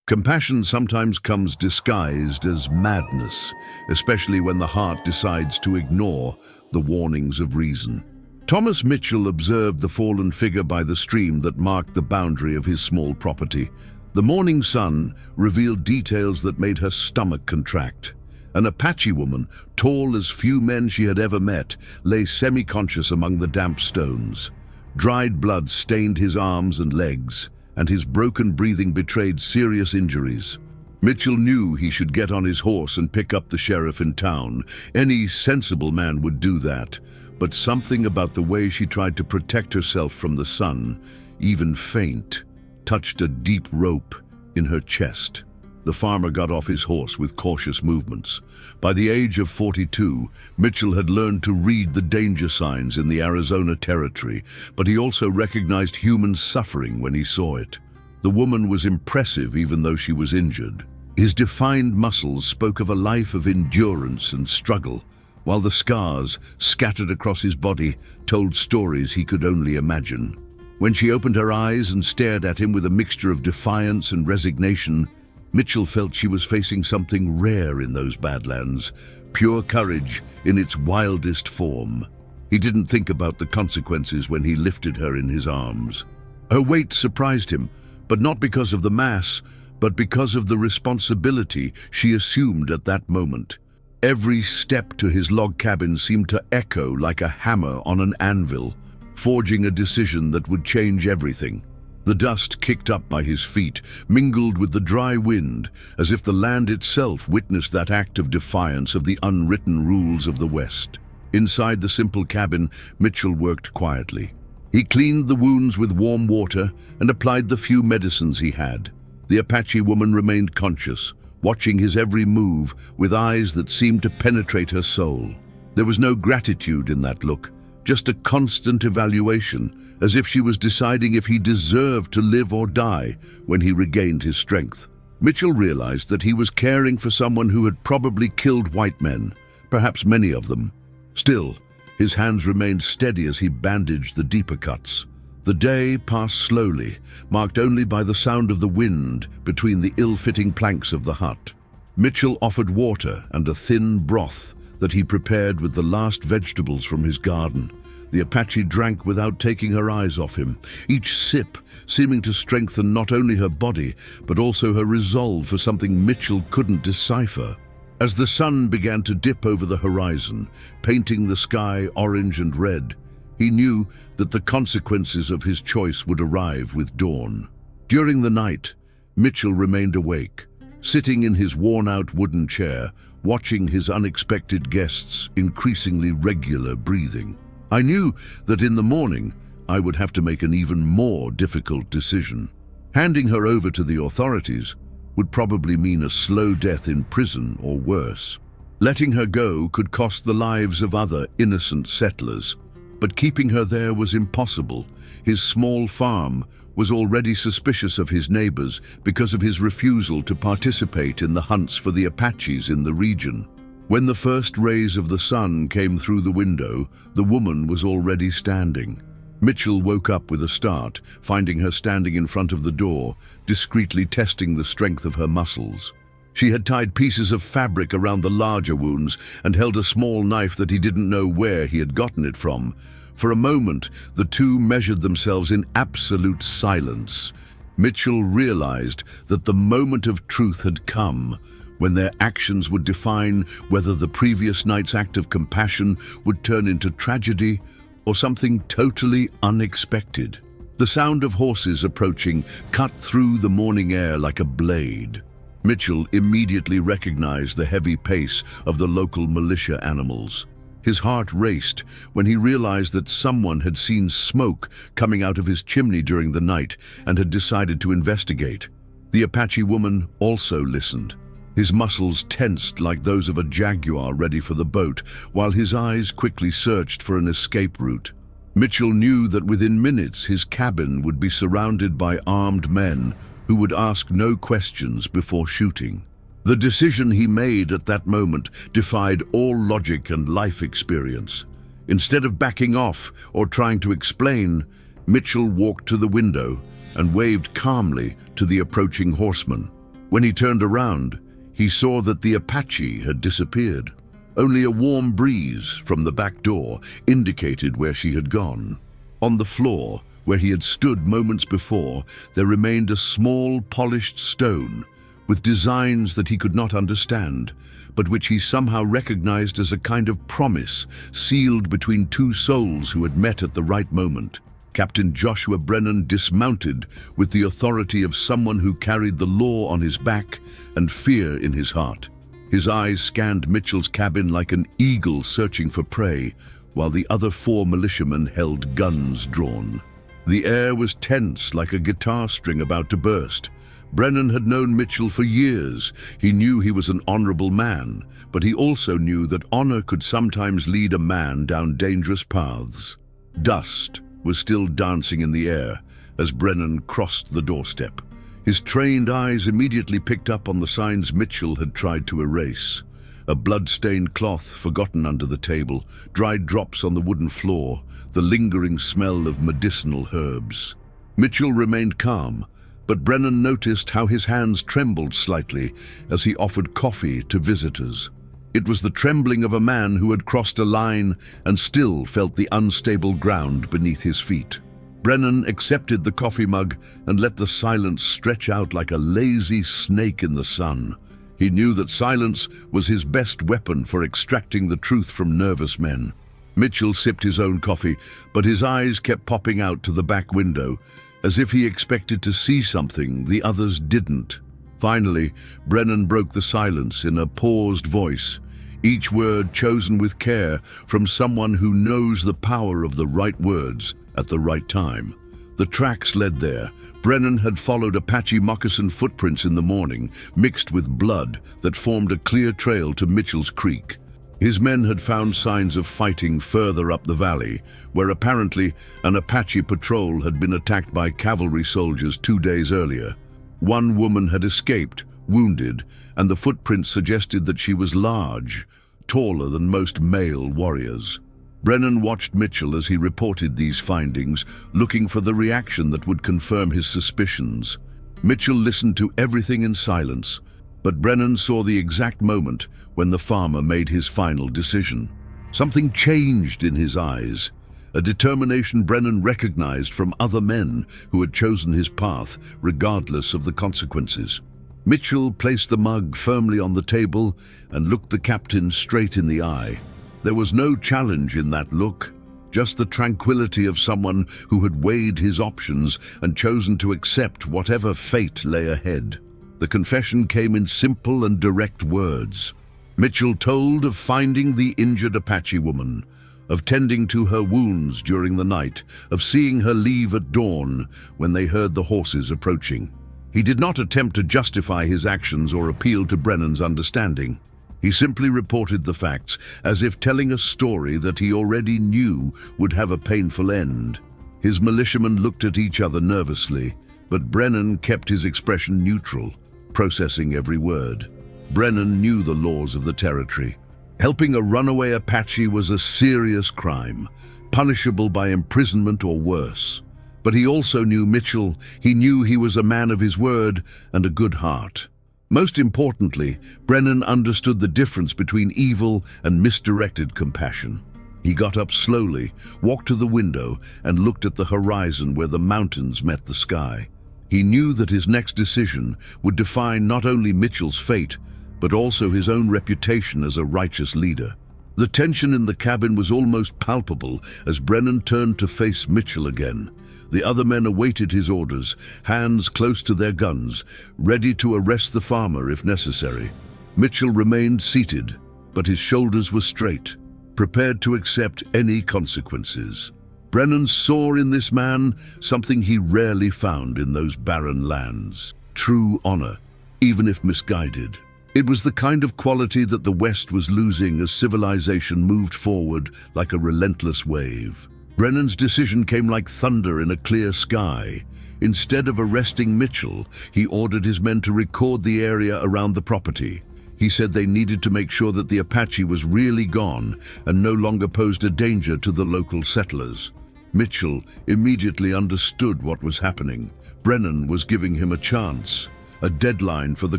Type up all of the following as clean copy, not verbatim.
Compassion sometimes comes disguised as madness, especially when the heart decides to ignore the warnings of reason. Thomas Mitchell observed the fallen figure by the stream that marked the boundary of his small property. The morning sun revealed details that made her stomach contract. An Apache woman, tall as few men she had ever met, lay semi-conscious among the damp stones. Dried blood stained his arms and legs, and his broken breathing betrayed serious injuries. Mitchell knew he should get on his horse and pick up the sheriff in town. Any sensible man would do that, but something about the way she tried to protect herself from the sun, even faint, touched a deep rope in her chest. The farmer got off his horse with cautious movements. By the age of 42, Mitchell had learned to read the danger signs in the Arizona territory, but he also recognized human suffering when he saw it. The woman was impressive even though she was injured. His defined muscles spoke of a life of endurance and struggle, while the scars scattered across his body told stories he could only imagine. When she opened her eyes and stared at him with a mixture of defiance and resignation, Mitchell felt she was facing something rare in those badlands, pure courage in its wildest form. He didn't think about the consequences when he lifted her in his arms. Her weight surprised him, but not because of the mass, but because of the responsibility she assumed at that moment. Every step to his log cabin seemed to echo like a hammer on an anvil, forging a decision that would change everything. The dust kicked up by his feet mingled with the dry wind, as if the land itself witnessed that act of defiance of the unwritten rules of the West. Inside the simple cabin, Mitchell worked quietly. He cleaned the wounds with warm water and applied the few medicines he had. The Apache woman remained conscious, watching his every move with eyes that seemed to penetrate her soul. There was no gratitude in that look, just a constant evaluation, as if she was deciding if he deserved to live or die when he regained his strength. Mitchell realized that he was caring for someone who had probably killed white men, perhaps many of them. Still, his hands remained steady as he bandaged the deeper cuts. The day passed slowly, marked only by the sound of the wind between the ill-fitting planks of the hut. Mitchell offered water and a thin broth that he prepared with the last vegetables from his garden. The Apache drank without taking her eyes off him, each sip seeming to strengthen not only her body, but also her resolve for something Mitchell couldn't decipher. As the sun began to dip over the horizon, painting the sky orange and red, he knew that the consequences of his choice would arrive with dawn. During the night, Mitchell remained awake, sitting in his worn-out wooden chair, watching his unexpected guests' increasingly regular breathing. I knew that in the morning I would have to make an even more difficult decision. Handing her over to the authorities would probably mean a slow death in prison or worse. Letting her go could cost the lives of other innocent settlers, but keeping her there was impossible. His small farm was already suspicious of his neighbors because of his refusal to participate in the hunts for the Apaches in the region. When the first rays of the sun came through the window, the woman was already standing. Mitchell woke up with a start, finding her standing in front of the door, discreetly testing the strength of her muscles. She had tied pieces of fabric around the larger wounds and held a small knife that he didn't know where he had gotten it from. For a moment, the two measured themselves in absolute silence. Mitchell realized that the moment of truth had come, when their actions would define whether the previous night's act of compassion would turn into tragedy or something totally unexpected. The sound of horses approaching cut through the morning air like a blade. Mitchell immediately recognized the heavy pace of the local militia animals. His heart raced when he realized that someone had seen smoke coming out of his chimney during the night and had decided to investigate. The Apache woman also listened. His muscles tensed like those of a jaguar ready for the boat, while his eyes quickly searched for an escape route. Mitchell knew that within minutes his cabin would be surrounded by armed men who would ask no questions before shooting. The decision he made at that moment defied all logic and life experience. Instead of backing off or trying to explain, Mitchell walked to the window and waved calmly to the approaching horseman. When he turned around, he saw that the Apache had disappeared. Only a warm breeze from the back door indicated where she had gone. On the floor, where he had stood moments before, there remained a small polished stone with designs that he could not understand, but which he somehow recognized as a kind of promise sealed between two souls who had met at the right moment. Captain Joshua Brennan dismounted with the authority of someone who carried the law on his back and fear in his heart. His eyes scanned Mitchell's cabin like an eagle searching for prey, while the other 4 militiamen held guns drawn. The air was tense like a guitar string about to burst. Brennan had known Mitchell for years. He knew he was an honorable man, but he also knew that honor could sometimes lead a man down dangerous paths. Dust was still dancing in the air as Brennan crossed the doorstep. His trained eyes immediately picked up on the signs Mitchell had tried to erase. A blood-stained cloth forgotten under the table, dried drops on the wooden floor, the lingering smell of medicinal herbs. Mitchell remained calm, but Brennan noticed how his hands trembled slightly as he offered coffee to visitors. It was the trembling of a man who had crossed a line and still felt the unstable ground beneath his feet. Brennan accepted the coffee mug and let the silence stretch out like a lazy snake in the sun. He knew that silence was his best weapon for extracting the truth from nervous men. Mitchell sipped his own coffee, but his eyes kept popping out to the back window, as if he expected to see something the others didn't. Finally, Brennan broke the silence in a paused voice, each word chosen with care from someone who knows the power of the right words at the right time. The tracks led there. Brennan had followed Apache moccasin footprints in the morning, mixed with blood that formed a clear trail to Mitchell's Creek. His men had found signs of fighting further up the valley, where apparently an Apache patrol had been attacked by cavalry soldiers 2 days earlier. One woman had escaped, wounded, and the footprints suggested that she was large, taller than most male warriors. Brennan watched Mitchell as he reported these findings, looking for the reaction that would confirm his suspicions. Mitchell listened to everything in silence, but Brennan saw the exact moment when the farmer made his final decision. Something changed in his eyes, a determination Brennan recognized from other men who had chosen his path, regardless of the consequences. Mitchell placed the mug firmly on the table and looked the captain straight in the eye. There was no challenge in that look, just the tranquility of someone who had weighed his options and chosen to accept whatever fate lay ahead. The confession came in simple and direct words. Mitchell told of finding the injured Apache woman, of tending to her wounds during the night, of seeing her leave at dawn when they heard the horses approaching. He did not attempt to justify his actions or appeal to Brennan's understanding. He simply reported the facts, as if telling a story that he already knew would have a painful end. His militiamen looked at each other nervously, but Brennan kept his expression neutral, processing every word. Brennan knew the laws of the territory. Helping a runaway Apache was a serious crime, punishable by imprisonment or worse. But he also knew Mitchell. He knew he was a man of his word and a good heart. Most importantly, Brennan understood the difference between evil and misdirected compassion. He got up slowly, walked to the window, and looked at the horizon where the mountains met the sky. He knew that his next decision would define not only Mitchell's fate, but also his own reputation as a righteous leader. The tension in the cabin was almost palpable as Brennan turned to face Mitchell again. The other men awaited his orders, hands close to their guns, ready to arrest the farmer if necessary. Mitchell remained seated, but his shoulders were straight, prepared to accept any consequences. Brennan saw in this man something he rarely found in those barren lands: true honor, even if misguided. It was the kind of quality that the West was losing as civilization moved forward like a relentless wave. Brennan's decision came like thunder in a clear sky. Instead of arresting Mitchell, he ordered his men to record the area around the property. He said they needed to make sure that the Apache was really gone and no longer posed a danger to the local settlers. Mitchell immediately understood what was happening. Brennan was giving him a chance. a deadline for the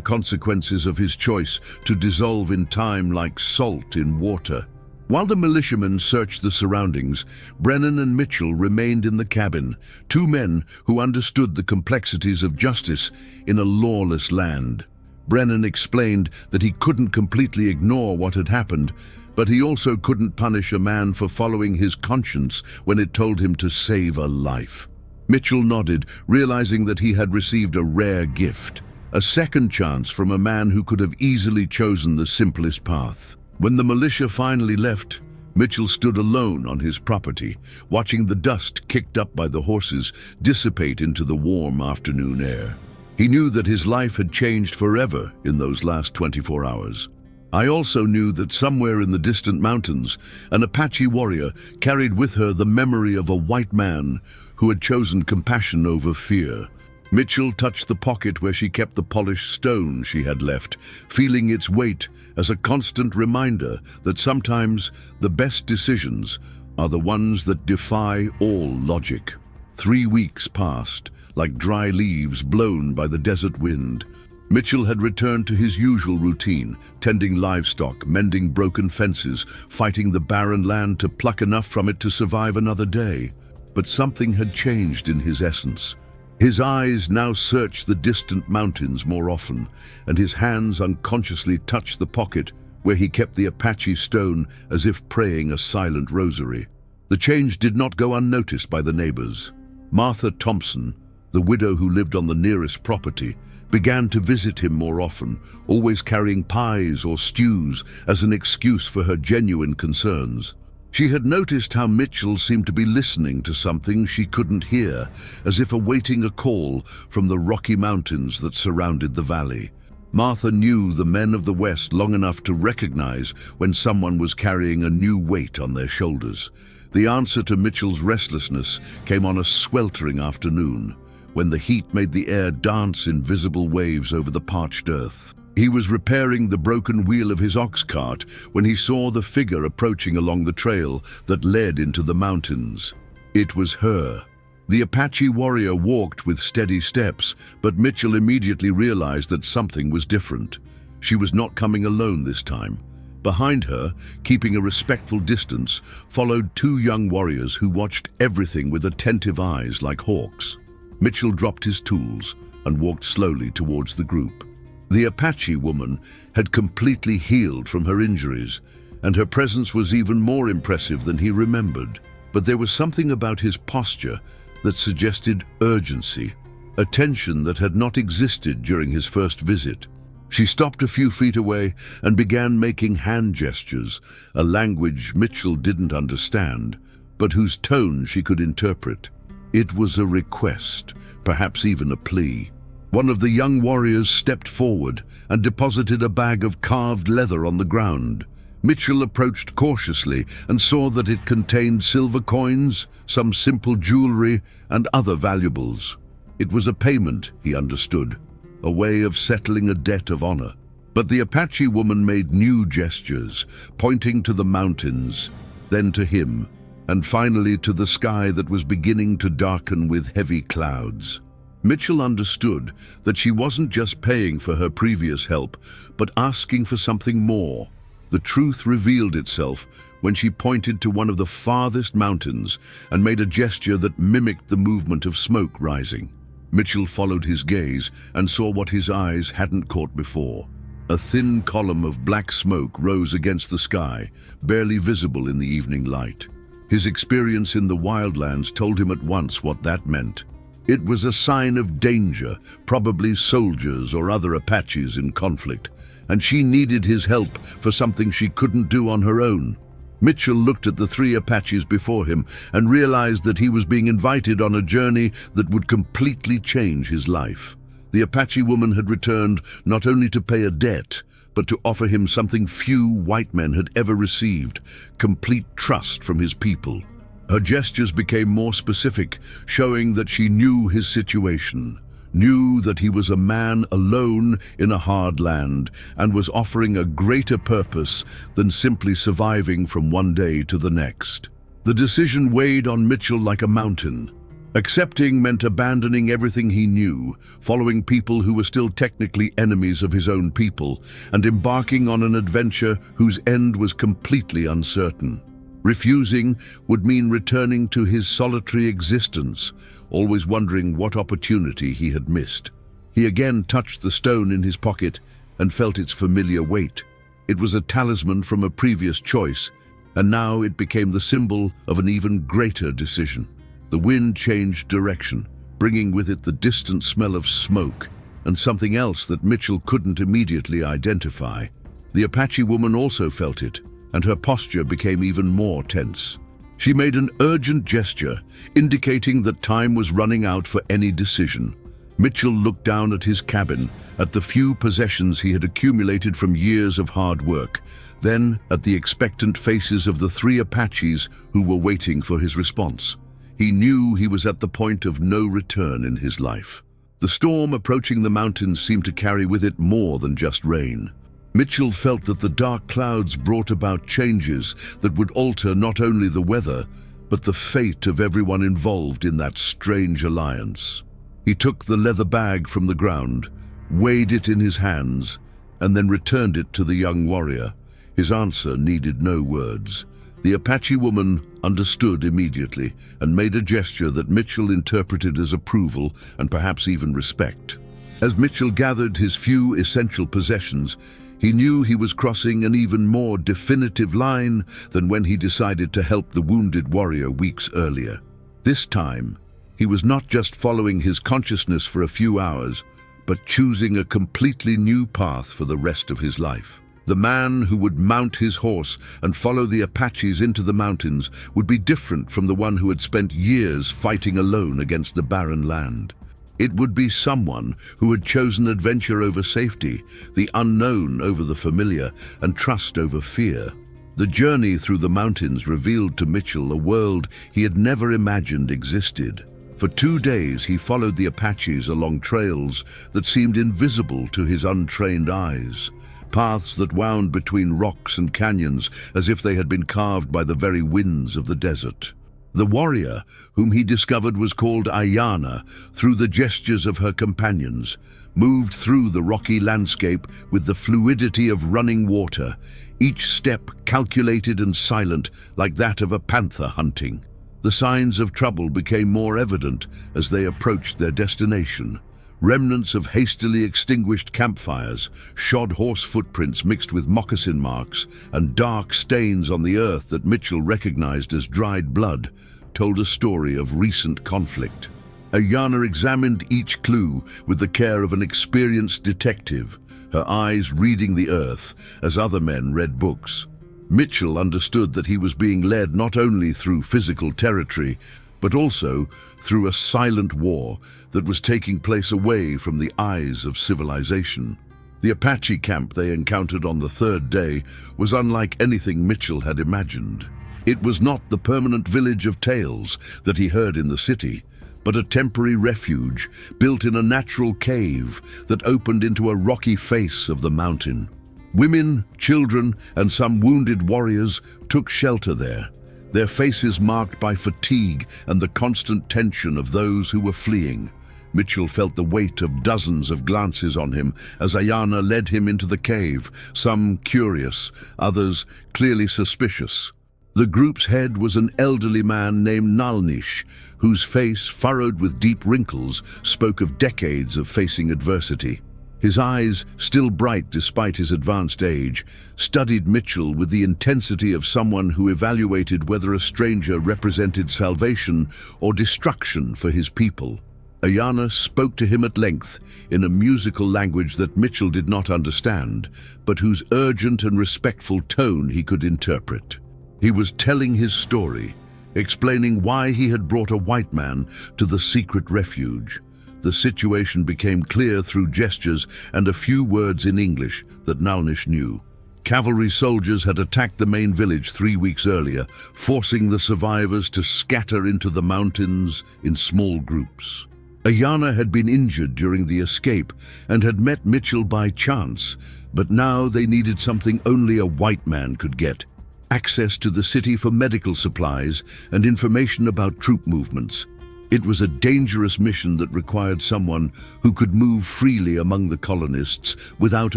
consequences of his choice to dissolve in time like salt in water. While the militiamen searched the surroundings, Brennan and Mitchell remained in the cabin, two men who understood the complexities of justice in a lawless land. Brennan explained that he couldn't completely ignore what had happened, but he also couldn't punish a man for following his conscience when it told him to save a life. Mitchell nodded, realizing that he had received a rare gift, a second chance from a man who could have easily chosen the simplest path. When the militia finally left, Mitchell stood alone on his property, watching the dust kicked up by the horses dissipate into the warm afternoon air. He knew that his life had changed forever in those last 24 hours. I also knew that somewhere in the distant mountains, an Apache warrior carried with her the memory of a white man who had chosen compassion over fear. Mitchell touched the pocket where she kept the polished stone she had left, feeling its weight as a constant reminder that sometimes the best decisions are the ones that defy all logic. 3 weeks passed, like dry leaves blown by the desert wind. Mitchell had returned to his usual routine, tending livestock, mending broken fences, fighting the barren land to pluck enough from it to survive another day. But something had changed in his essence. His eyes now searched the distant mountains more often, and his hands unconsciously touched the pocket where he kept the Apache stone as if praying a silent rosary. The change did not go unnoticed by the neighbors. Martha Thompson, the widow who lived on the nearest property, began to visit him more often, always carrying pies or stews as an excuse for her genuine concerns. She had noticed how Mitchell seemed to be listening to something she couldn't hear, as if awaiting a call from the Rocky Mountains that surrounded the valley. Martha knew the men of the West long enough to recognize when someone was carrying a new weight on their shoulders. The answer to Mitchell's restlessness came on a sweltering afternoon, when the heat made the air dance in visible waves over the parched earth. He was repairing the broken wheel of his ox cart when he saw the figure approaching along the trail that led into the mountains. It was her. The Apache warrior walked with steady steps, but Mitchell immediately realized that something was different. She was not coming alone this time. Behind her, keeping a respectful distance, followed two young warriors who watched everything with attentive eyes like hawks. Mitchell dropped his tools and walked slowly towards the group. The Apache woman had completely healed from her injuries, and her presence was even more impressive than he remembered. But there was something about his posture that suggested urgency, a tension that had not existed during his first visit. She stopped a few feet away and began making hand gestures, a language Mitchell didn't understand, but whose tone she could interpret. It was a request, perhaps even a plea. One of the young warriors stepped forward and deposited a bag of carved leather on the ground. Mitchell approached cautiously and saw that it contained silver coins, some simple jewelry, and other valuables. It was a payment, he understood, a way of settling a debt of honor. But the Apache woman made new gestures, pointing to the mountains, then to him, and finally to the sky that was beginning to darken with heavy clouds. Mitchell understood that she wasn't just paying for her previous help, but asking for something more. The truth revealed itself when she pointed to one of the farthest mountains and made a gesture that mimicked the movement of smoke rising. Mitchell followed his gaze and saw what his eyes hadn't caught before. A thin column of black smoke rose against the sky, barely visible in the evening light. His experience in the wildlands told him at once what that meant. It was a sign of danger, probably soldiers or other Apaches in conflict, and she needed his help for something she couldn't do on her own. Mitchell looked at the three Apaches before him and realized that he was being invited on a journey that would completely change his life. The Apache woman had returned not only to pay a debt, but to offer him something few white men had ever received: complete trust from his people. Her gestures became more specific, showing that she knew his situation, knew that he was a man alone in a hard land, and was offering a greater purpose than simply surviving from one day to the next. The decision weighed on Mitchell like a mountain. Accepting meant abandoning everything he knew, following people who were still technically enemies of his own people, and embarking on an adventure whose end was completely uncertain. Refusing would mean returning to his solitary existence, always wondering what opportunity he had missed. He again touched the stone in his pocket and felt its familiar weight. It was a talisman from a previous choice, and now it became the symbol of an even greater decision. The wind changed direction, bringing with it the distant smell of smoke and something else that Mitchell couldn't immediately identify. The Apache woman also felt it, and her posture became even more tense. She made an urgent gesture, indicating that time was running out for any decision. Mitchell looked down at his cabin, at the few possessions he had accumulated from years of hard work, then at the expectant faces of the 3 Apaches who were waiting for his response. He knew he was at the point of no return in his life. The storm approaching the mountains seemed to carry with it more than just rain. Mitchell felt that the dark clouds brought about changes that would alter not only the weather, but the fate of everyone involved in that strange alliance. He took the leather bag from the ground, weighed it in his hands, and then returned it to the young warrior. His answer needed no words. The Apache woman understood immediately and made a gesture that Mitchell interpreted as approval and perhaps even respect. As Mitchell gathered his few essential possessions, he knew he was crossing an even more definitive line than when he decided to help the wounded warrior weeks earlier. This time, he was not just following his consciousness for a few hours, but choosing a completely new path for the rest of his life. The man who would mount his horse and follow the Apaches into the mountains would be different from the one who had spent years fighting alone against the barren land. It would be someone who had chosen adventure over safety, the unknown over the familiar, and trust over fear. The journey through the mountains revealed to Mitchell a world he had never imagined existed. For 2 days he followed the Apaches along trails that seemed invisible to his untrained eyes. Paths that wound between rocks and canyons as if they had been carved by the very winds of the desert. The warrior, whom he discovered was called Ayana, through the gestures of her companions, moved through the rocky landscape with the fluidity of running water, each step calculated and silent like that of a panther hunting. The signs of trouble became more evident as they approached their destination. Remnants of hastily extinguished campfires, shod horse footprints mixed with moccasin marks, and dark stains on the earth that Mitchell recognized as dried blood, told a story of recent conflict. Ayana examined each clue with the care of an experienced detective, her eyes reading the earth as other men read books. Mitchell understood that he was being led not only through physical territory, but also through a silent war that was taking place away from the eyes of civilization. The Apache camp they encountered on the 3rd day was unlike anything Mitchell had imagined. It was not the permanent village of tales that he heard in the city, but a temporary refuge built in a natural cave that opened into a rocky face of the mountain. Women, children, and some wounded warriors took shelter there, their faces marked by fatigue and the constant tension of those who were fleeing. Mitchell felt the weight of dozens of glances on him as Ayana led him into the cave, some curious, others clearly suspicious. The group's head was an elderly man named Nalnish, whose face, furrowed with deep wrinkles, spoke of decades of facing adversity. His eyes, still bright despite his advanced age, studied Mitchell with the intensity of someone who evaluated whether a stranger represented salvation or destruction for his people. Ayana spoke to him at length in a musical language that Mitchell did not understand, but whose urgent and respectful tone he could interpret. He was telling his story, explaining why he had brought a white man to the secret refuge. The situation became clear through gestures and a few words in English that Nalnish knew. Cavalry soldiers had attacked the main village 3 weeks earlier, forcing the survivors to scatter into the mountains in small groups. Ayana had been injured during the escape and had met Mitchell by chance, but now they needed something only a white man could get: access to the city for medical supplies and information about troop movements. It was a dangerous mission that required someone who could move freely among the colonists without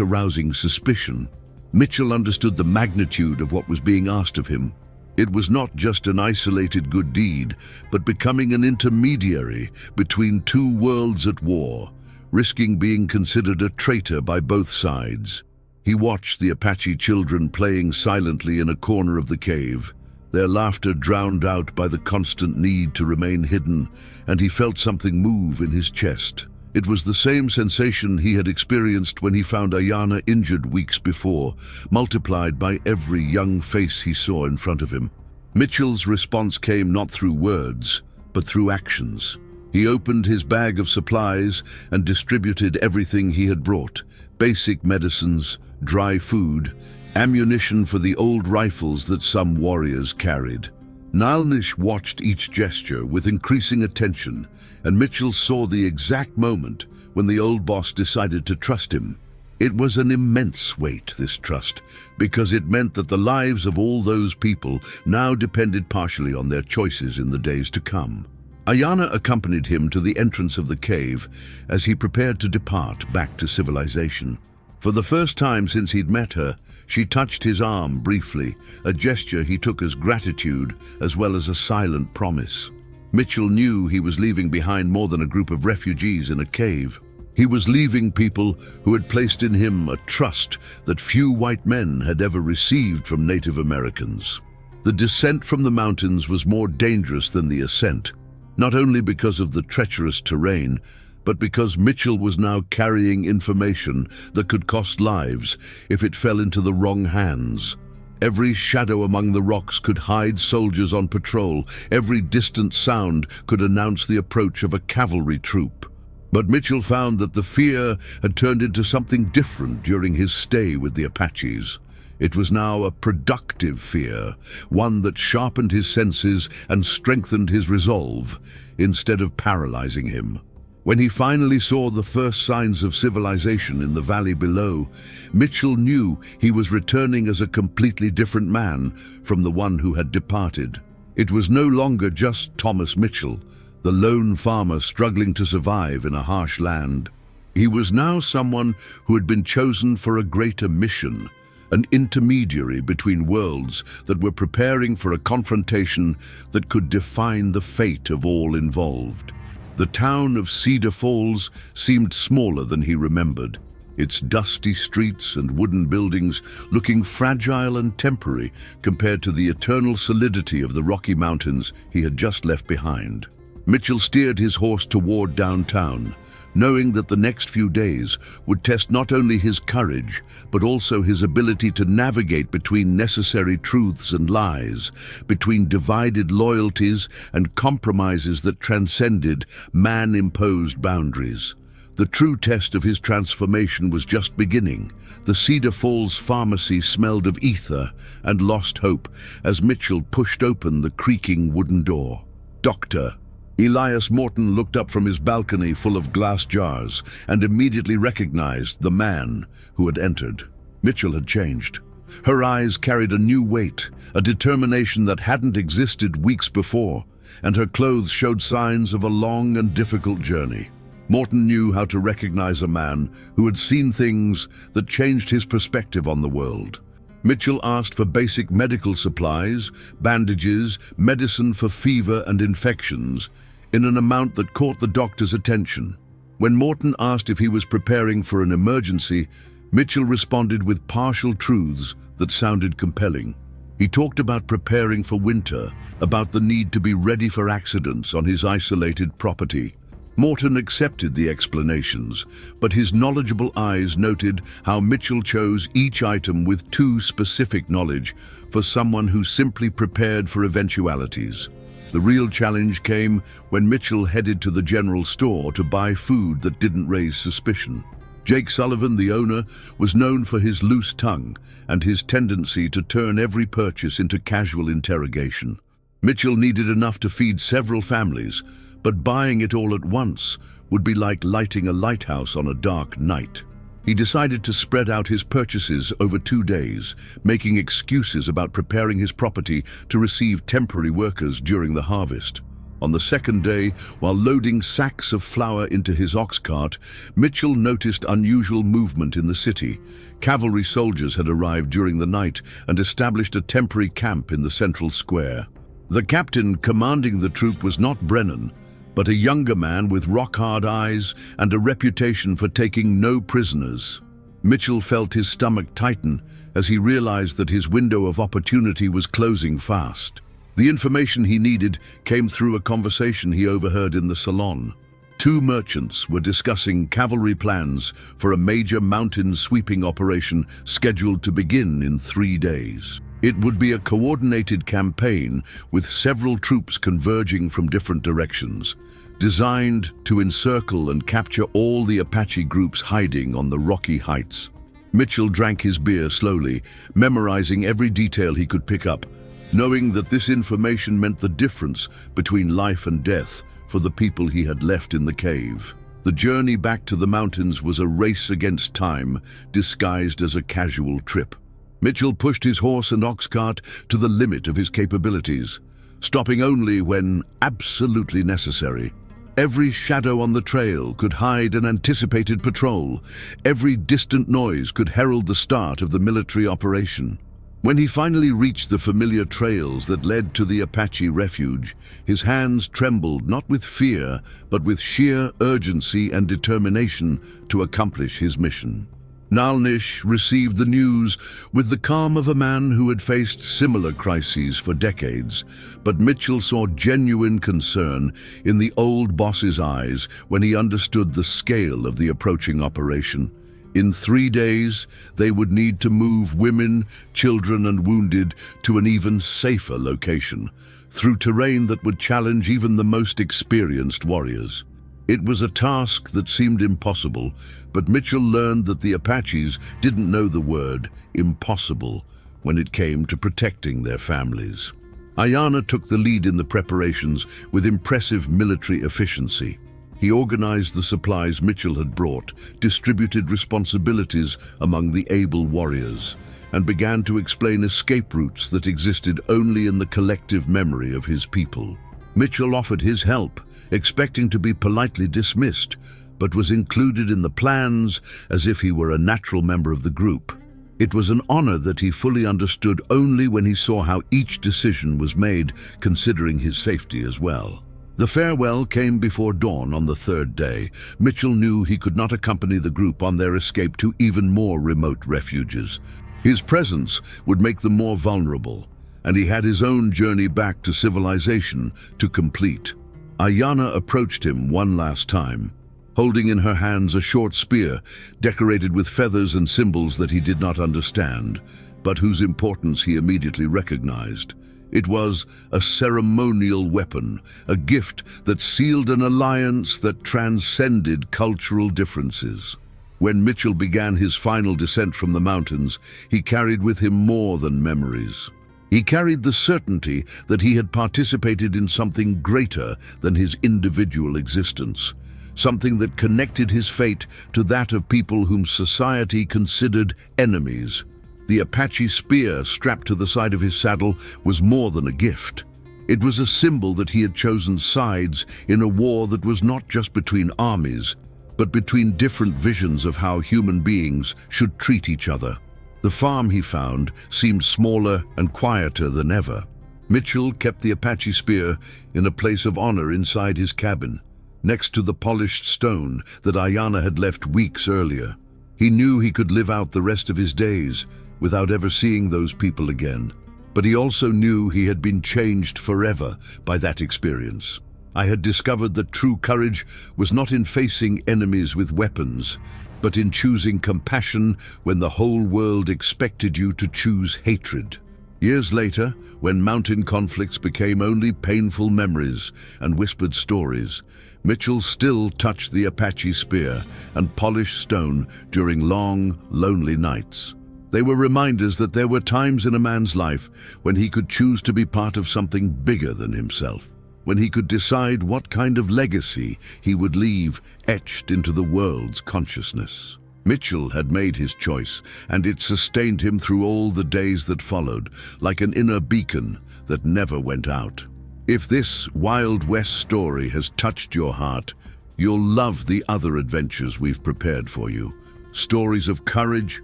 arousing suspicion. Mitchell understood the magnitude of what was being asked of him. It was not just an isolated good deed, but becoming an intermediary between two worlds at war, risking being considered a traitor by both sides. He watched the Apache children playing silently in a corner of the cave, their laughter drowned out by the constant need to remain hidden, and he felt something move in his chest. It was the same sensation he had experienced when he found Ayana injured weeks before, multiplied by every young face he saw in front of him. Mitchell's response came not through words, but through actions. He opened his bag of supplies and distributed everything he had brought: basic medicines, dry food, ammunition for the old rifles that some warriors carried. Nalnish watched each gesture with increasing attention, and Mitchell saw the exact moment when the old boss decided to trust him. It was an immense weight, this trust, because it meant that the lives of all those people now depended partially on their choices in the days to come. Ayana accompanied him to the entrance of the cave as he prepared to depart back to civilization. For the first time since he'd met her, she touched his arm briefly, a gesture he took as gratitude as well as a silent promise. Mitchell knew he was leaving behind more than a group of refugees in a cave. He was leaving people who had placed in him a trust that few white men had ever received from Native Americans. The descent from the mountains was more dangerous than the ascent, not only because of the treacherous terrain, but because Mitchell was now carrying information that could cost lives if it fell into the wrong hands. Every shadow among the rocks could hide soldiers on patrol. Every distant sound could announce the approach of a cavalry troop. But Mitchell found that the fear had turned into something different during his stay with the Apaches. It was now a productive fear, one that sharpened his senses and strengthened his resolve, instead of paralyzing him. When he finally saw the first signs of civilization in the valley below, Mitchell knew he was returning as a completely different man from the one who had departed. It was no longer just Thomas Mitchell, the lone farmer struggling to survive in a harsh land. He was now someone who had been chosen for a greater mission, an intermediary between worlds that were preparing for a confrontation that could define the fate of all involved. The town of Cedar Falls seemed smaller than he remembered, its dusty streets and wooden buildings looking fragile and temporary compared to the eternal solidity of the Rocky Mountains he had just left behind. Mitchell steered his horse toward downtown, knowing that the next few days would test not only his courage, but also his ability to navigate between necessary truths and lies, between divided loyalties and compromises that transcended man-imposed boundaries. The true test of his transformation was just beginning. The Cedar Falls pharmacy smelled of ether and lost hope as Mitchell pushed open the creaking wooden door. "Doctor." Elias Morton looked up from his balcony full of glass jars and immediately recognized the man who had entered. Mitchell had changed. Her eyes carried a new weight, a determination that hadn't existed weeks before, and her clothes showed signs of a long and difficult journey. Morton knew how to recognize a man who had seen things that changed his perspective on the world. Mitchell asked for basic medical supplies, bandages, medicine for fever and infections, in an amount that caught the doctor's attention. When Morton asked if he was preparing for an emergency, Mitchell responded with partial truths that sounded compelling. He talked about preparing for winter, about the need to be ready for accidents on his isolated property. Morton accepted the explanations, but his knowledgeable eyes noted how Mitchell chose each item with too specific knowledge for someone who simply prepared for eventualities. The real challenge came when Mitchell headed to the general store to buy food that didn't raise suspicion. Jake Sullivan, the owner, was known for his loose tongue and his tendency to turn every purchase into casual interrogation. Mitchell needed enough to feed several families, but buying it all at once would be like lighting a lighthouse on a dark night. He decided to spread out his purchases over 2 days, making excuses about preparing his property to receive temporary workers during the harvest. On the second day, while loading sacks of flour into his ox cart, Mitchell noticed unusual movement in the city. Cavalry soldiers had arrived during the night and established a temporary camp in the central square. The captain commanding the troop was not Brennan, but a younger man with rock-hard eyes and a reputation for taking no prisoners. Mitchell felt his stomach tighten as he realized that his window of opportunity was closing fast. The information he needed came through a conversation he overheard in the salon. Two merchants were discussing cavalry plans for a major mountain sweeping operation scheduled to begin in 3 days. It would be a coordinated campaign with several troops converging from different directions, designed to encircle and capture all the Apache groups hiding on the rocky heights. Mitchell drank his beer slowly, memorizing every detail he could pick up, knowing that this information meant the difference between life and death for the people he had left in the cave. The journey back to the mountains was a race against time, disguised as a casual trip. Mitchell pushed his horse and ox cart to the limit of his capabilities, stopping only when absolutely necessary. Every shadow on the trail could hide an anticipated patrol. Every distant noise could herald the start of the military operation. When he finally reached the familiar trails that led to the Apache refuge, his hands trembled not with fear, but with sheer urgency and determination to accomplish his mission. Nalnish received the news with the calm of a man who had faced similar crises for decades, but Mitchell saw genuine concern in the old boss's eyes when he understood the scale of the approaching operation. In 3 days, they would need to move women, children, and wounded to an even safer location, through terrain that would challenge even the most experienced warriors. It was a task that seemed impossible, but Mitchell learned that the Apaches didn't know the word impossible when it came to protecting their families. Ayana took the lead in the preparations with impressive military efficiency. He organized the supplies Mitchell had brought, distributed responsibilities among the able warriors, and began to explain escape routes that existed only in the collective memory of his people. Mitchell offered his help, expecting to be politely dismissed, but was included in the plans as if he were a natural member of the group. It was an honor that he fully understood only when he saw how each decision was made, considering his safety as well. The farewell came before dawn on the 3rd day. Mitchell knew he could not accompany the group on their escape to even more remote refuges. His presence would make them more vulnerable, and he had his own journey back to civilization to complete. Ayana approached him one last time, holding in her hands a short spear decorated with feathers and symbols that he did not understand, but whose importance he immediately recognized. It was a ceremonial weapon, a gift that sealed an alliance that transcended cultural differences. When Mitchell began his final descent from the mountains, he carried with him more than memories. He carried the certainty that he had participated in something greater than his individual existence, something that connected his fate to that of people whom society considered enemies. The Apache spear strapped to the side of his saddle was more than a gift. It was a symbol that he had chosen sides in a war that was not just between armies, but between different visions of how human beings should treat each other. The farm he found seemed smaller and quieter than ever. Mitchell kept the Apache spear in a place of honor inside his cabin, next to the polished stone that Ayana had left weeks earlier. He knew he could live out the rest of his days without ever seeing those people again, but he also knew he had been changed forever by that experience. I had discovered that true courage was not in facing enemies with weapons, but in choosing compassion when the whole world expected you to choose hatred. Years later, when mountain conflicts became only painful memories and whispered stories, Mitchell still touched the Apache spear and polished stone during long, lonely nights. They were reminders that there were times in a man's life when he could choose to be part of something bigger than himself, when he could decide what kind of legacy he would leave etched into the world's consciousness. Mitchell had made his choice, and it sustained him through all the days that followed, like an inner beacon that never went out. If this Wild West story has touched your heart, you'll love the other adventures we've prepared for you. Stories of courage,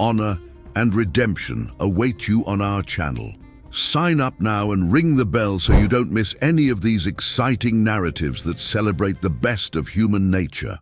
honor, and redemption await you on our channel. Sign up now and ring the bell so you don't miss any of these exciting narratives that celebrate the best of human nature.